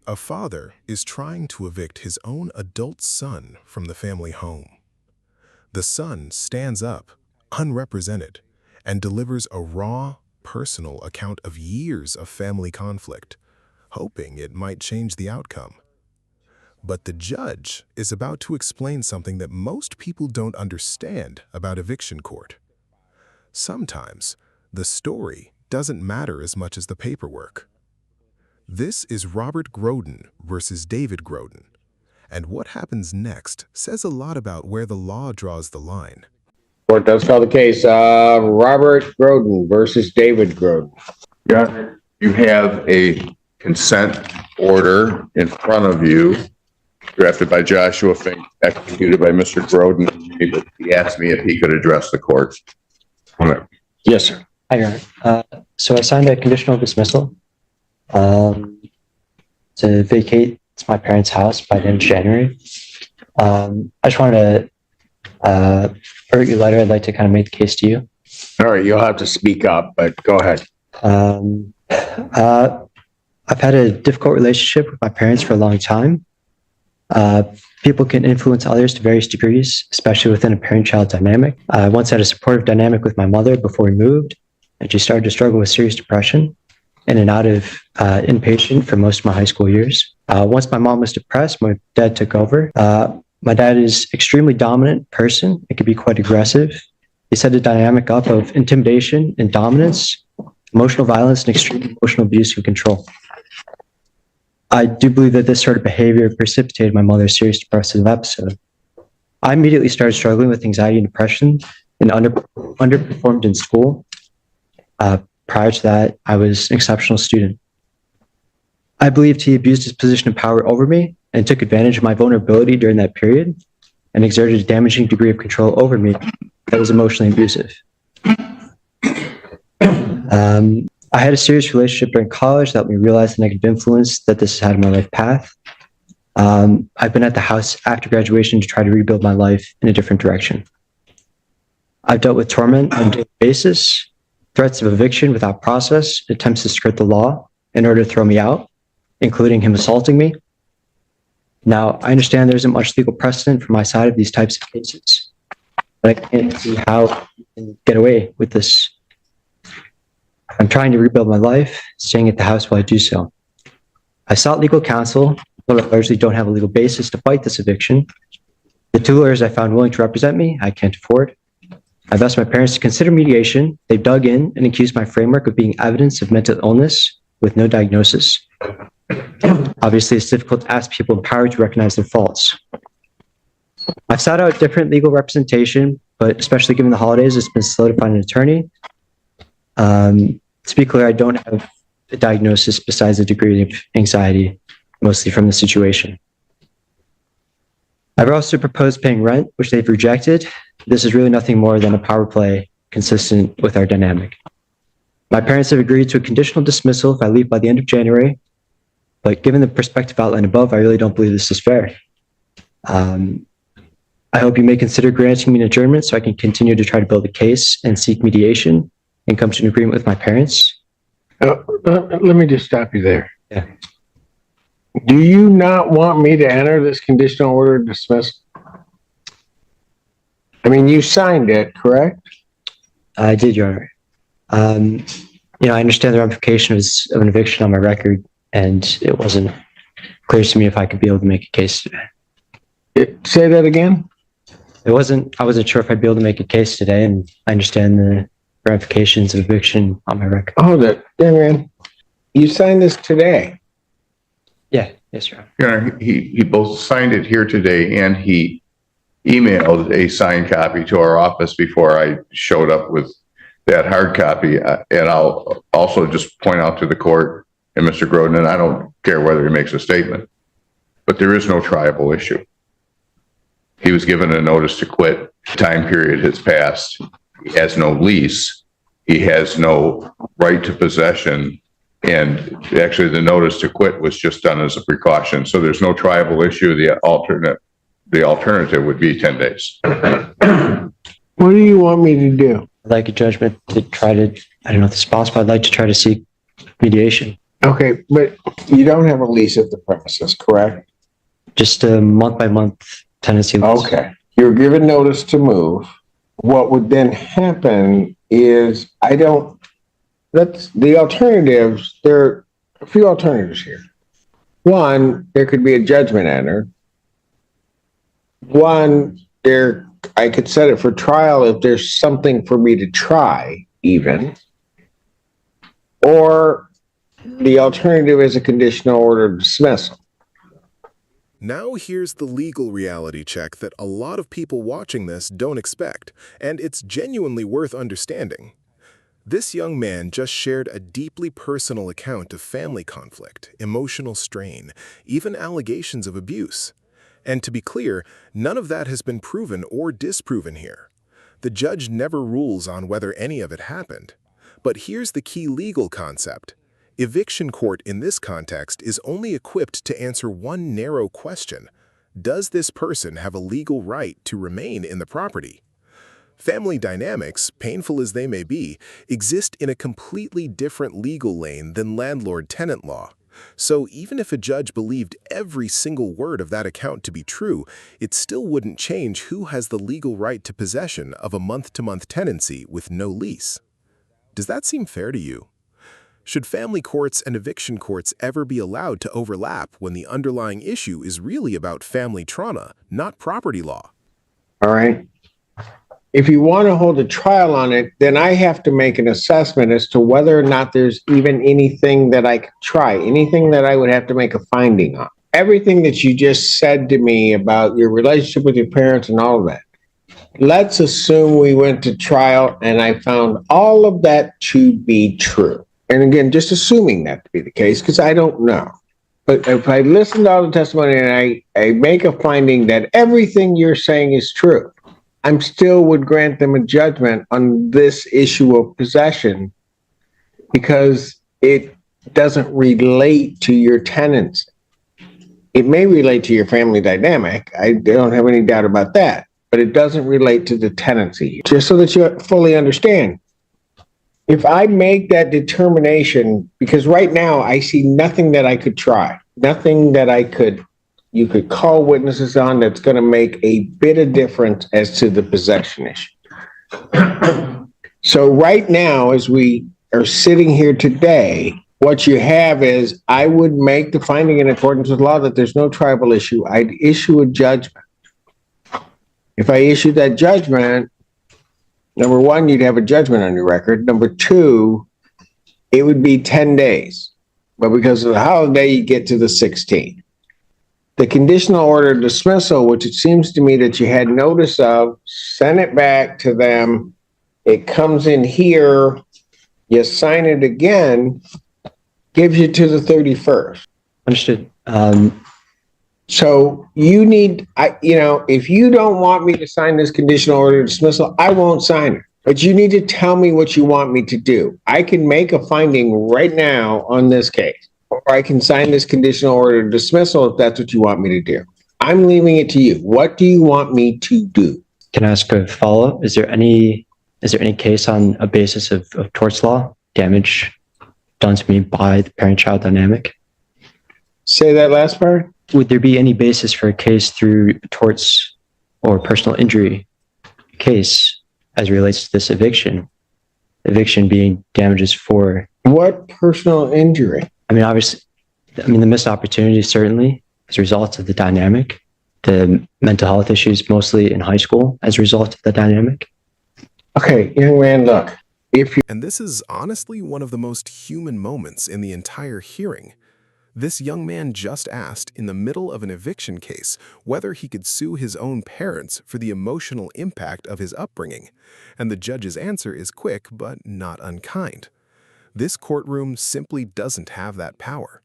A father is trying to evict his own adult son from the family home. The son stands up, unrepresented, and delivers a raw, personal account of years of family conflict, hoping it might change the outcome. But the judge is about to explain something that most people don't understand about eviction court. Sometimes, the story doesn't matter as much as the paperwork. This is Robert Groden versus David Groden, and what happens next says a lot about where the law draws the line. Court does call the case Robert Groden versus David Groden. Yeah, you have a consent order in front of you, drafted by Joshua Fink, executed by Mr. Groden. He asked me if he could address the court. Yes, sir. Hi, Your Honor. So I signed a conditional dismissal to vacate my parents' house by the end of January. I just wanted to, per your letter, I'd like to kind of make the case to you. All right, you'll have to speak up, but go ahead. I've had a difficult relationship with my parents for a long time. People can influence others to various degrees, especially within a parent-child dynamic. I once had a supportive dynamic with my mother before we moved, and she started to struggle with serious depression in and out of inpatient for most of my high school years. Once my mom was depressed, my dad took over. My dad is extremely dominant person. It can be quite aggressive. He set a dynamic up of intimidation and dominance, emotional violence, and extreme emotional abuse and control. I do believe that this sort of behavior precipitated my mother's serious depressive episode. I immediately started struggling with anxiety and depression and underperformed in school. Prior to that, I was an exceptional student. I believed he abused his position of power over me and took advantage of my vulnerability during that period and exerted a damaging degree of control over me that was emotionally abusive. I had a serious relationship during college that helped me realize the negative influence that this has had in my life path. I've been at the house after graduation to try to rebuild my life in a different direction. I've dealt with torment on a daily basis, threats of eviction without process, attempts to skirt the law in order to throw me out, including him assaulting me. Now, I understand there isn't much legal precedent for my side of these types of cases, but I can't see how you can get away with this. I'm trying to rebuild my life, staying at the house while I do so. I sought legal counsel, but I largely don't have a legal basis to fight this eviction. The two lawyers I found willing to represent me, I can't afford. I've asked my parents to consider mediation. They've dug in and accused my framework of being evidence of mental illness with no diagnosis. Obviously, it's difficult to ask people in power to recognize their faults. I've sought out different legal representation, but especially given the holidays, it's been slow to find an attorney. To be clear, I don't have a diagnosis besides a degree of anxiety, mostly from the situation. I've also proposed paying rent, which they've rejected. This is really nothing more than a power play consistent with our dynamic. My parents have agreed to a conditional dismissal if I leave by the end of January, but given the perspective outlined above, I really don't believe this is fair. I hope you may consider granting me an adjournment so I can continue to try to build a case and seek mediation and come to an agreement with my parents. Let me just stop you there. Yeah. Do you not want me to enter this conditional order of dismissal? I mean, you signed it, correct? I did, Your Honor. I understand the ramifications of an eviction on my record, and it wasn't clear to me if I could be able to make a case today. Say that again? I wasn't sure if I'd be able to make a case today, and I understand the ramifications of eviction on my record. Hold it. Yeah, man. You signed this today. Yeah, yes, Your Honor. Your Honor, he both signed it here today and he emailed a signed copy to our office before I showed up with that hard copy. And I'll also just point out to the court and Mr. Groden, and I don't care whether he makes a statement, but there is no triable issue. He was given a notice to quit. Time period has passed. He has no lease. He has no right to possession. And actually the notice to quit was just done as a precaution. So there's no triable issue. The alternative would be 10 days. What do you want me to do? I'd like a judgment to try to, I don't know if it's possible, I'd like to try to seek mediation. Okay, but you don't have a lease at the premises, correct? Just a month by month tenancy lease. Okay. You're given notice to move. What would then happen is that's the alternatives. There are a few alternatives here. One, there could be a judgment entered. One, I could set it for trial if there's something for me to try, even. Or the alternative is a conditional order dismissal. Now here's the legal reality check that a lot of people watching this don't expect, and it's genuinely worth understanding. This young man just shared a deeply personal account of family conflict, emotional strain, even allegations of abuse. And to be clear, none of that has been proven or disproven here. The judge never rules on whether any of it happened. But here's the key legal concept. Eviction court in this context is only equipped to answer one narrow question. Does this person have a legal right to remain in the property? Family dynamics, painful as they may be, exist in a completely different legal lane than landlord-tenant law. So even if a judge believed every single word of that account to be true, it still wouldn't change who has the legal right to possession of a month-to-month tenancy with no lease. Does that seem fair to you? Should family courts and eviction courts ever be allowed to overlap when the underlying issue is really about family trauma, not property law? All right. If you want to hold a trial on it, then I have to make an assessment as to whether or not there's even anything that I could try, anything that I would have to make a finding on. Everything that you just said to me about your relationship with your parents and all of that. Let's assume we went to trial and I found all of that to be true. And again, just assuming that to be the case, because I don't know. But if I listen to all the testimony and I make a finding that everything you're saying is true, I still would grant them a judgment on this issue of possession because it doesn't relate to your tenancy. It may relate to your family dynamic. I don't have any doubt about that, but it doesn't relate to the tenancy. Just so that you fully understand, if I make that determination, because right now I see nothing that I could try, nothing that you could call witnesses on that's going to make a bit of difference as to the possession issue. So right now, as we are sitting here today, what you have is I would make the finding in accordance with law that there's no tribal issue. I'd issue a judgment. If I issued that judgment, number one, you'd have a judgment on your record. Number two, it would be 10 days. But because of the holiday, you get to the 16th. The conditional order dismissal, which it seems to me that you had notice of, send it back to them. It comes in here, you sign it again, gives you to the 31st. Understood. So you need, if you don't want me to sign this conditional order dismissal, I won't sign it. But you need to tell me what you want me to do. I can make a finding right now on this case, or I can sign this conditional order dismissal if that's what you want me to do. I'm leaving it to you. What do you want me to do? Can I ask a follow-up? Is there any case on a basis of torts law, damage done to me by the parent-child dynamic? Say that last part. Would there be any basis for a case through torts or personal injury case as it relates to this eviction? Eviction being damages for what personal injury? I mean, obviously, the missed opportunity certainly as a result of the dynamic, the mental health issues mostly in high school as a result of the dynamic. Okay, young man, look, And this is honestly one of the most human moments in the entire hearing. This young man just asked in the middle of an eviction case whether he could sue his own parents for the emotional impact of his upbringing, and the judge's answer is quick but not unkind. This courtroom simply doesn't have that power.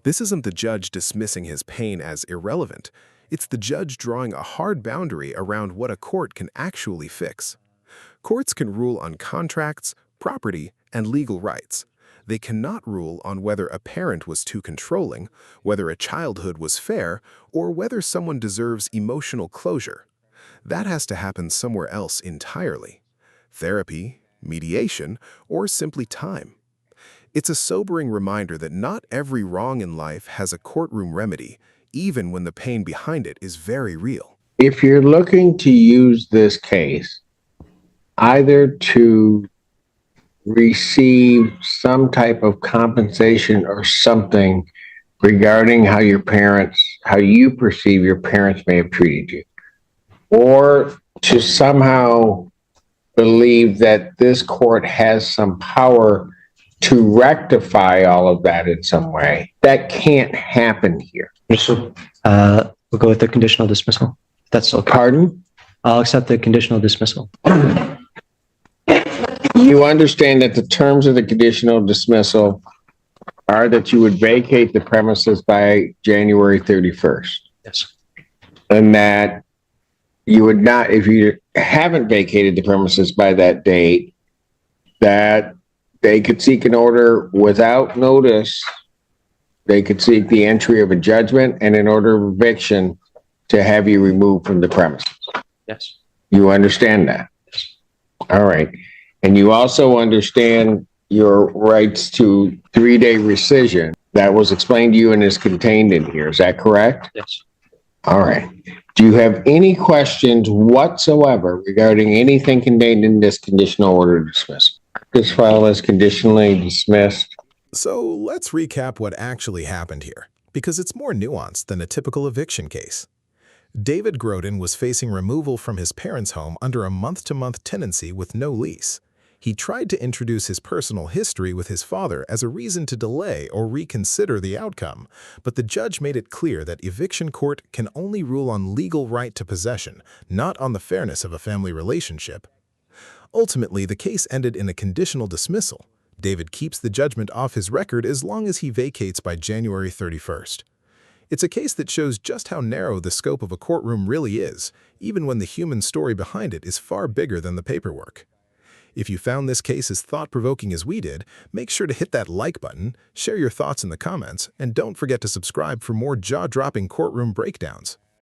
This isn't the judge dismissing his pain as irrelevant. It's the judge drawing a hard boundary around what a court can actually fix. Courts can rule on contracts, property, and legal rights. They cannot rule on whether a parent was too controlling, whether a childhood was fair, or whether someone deserves emotional closure. That has to happen somewhere else entirely. Therapy, mediation, or simply time. It's a sobering reminder that not every wrong in life has a courtroom remedy, even when the pain behind it is very real. If you're looking to use this case either to receive some type of compensation or something regarding how you perceive your parents may have treated you, or to somehow believe that this court has some power to rectify all of that in some way, that can't happen here. We'll go with the conditional dismissal. That's okay. Pardon? I'll accept the conditional dismissal. You understand that the terms of the conditional dismissal are that you would vacate the premises by January 31st. Yes. And that you would not, if you haven't vacated the premises by that date, that they could seek an order without notice. They could seek the entry of a judgment and an order of eviction to have you removed from the premises. Yes. You understand that? Yes. All right. And you also understand your rights to 3-day rescission. That was explained to you and is contained in here. Is that correct? Yes. All right. Do you have any questions whatsoever regarding anything contained in this conditional order to dismiss? This file is conditionally dismissed. So let's recap what actually happened here, because it's more nuanced than a typical eviction case. David Groden was facing removal from his parents' home under a month-to-month tenancy with no lease. He tried to introduce his personal history with his father as a reason to delay or reconsider the outcome, but the judge made it clear that eviction court can only rule on legal right to possession, not on the fairness of a family relationship. Ultimately, the case ended in a conditional dismissal. David keeps the judgment off his record as long as he vacates by January 31st. It's a case that shows just how narrow the scope of a courtroom really is, even when the human story behind it is far bigger than the paperwork. If you found this case as thought-provoking as we did, make sure to hit that like button, share your thoughts in the comments, and don't forget to subscribe for more jaw-dropping courtroom breakdowns.